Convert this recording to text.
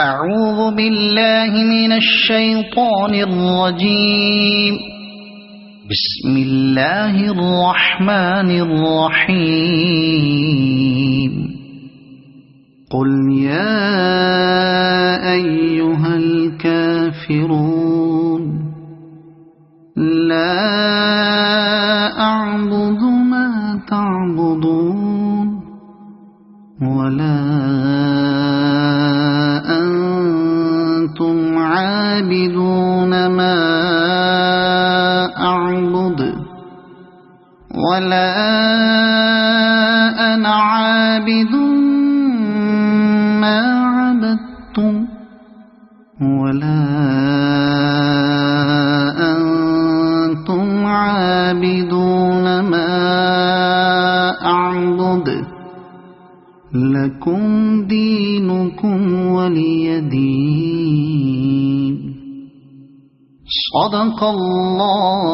أعوذ بالله من الشيطان الرجيم. بسم الله الرحمن الرحيم. قل يا أيها الكافرون لا أعبد ما تعبدون ولا أنتم عابدون ما أعبد ولا أنا عابد ما عبدتم ولا أنتم عابدون ما أعبد لكم دينكم ولي دين. صدق الله.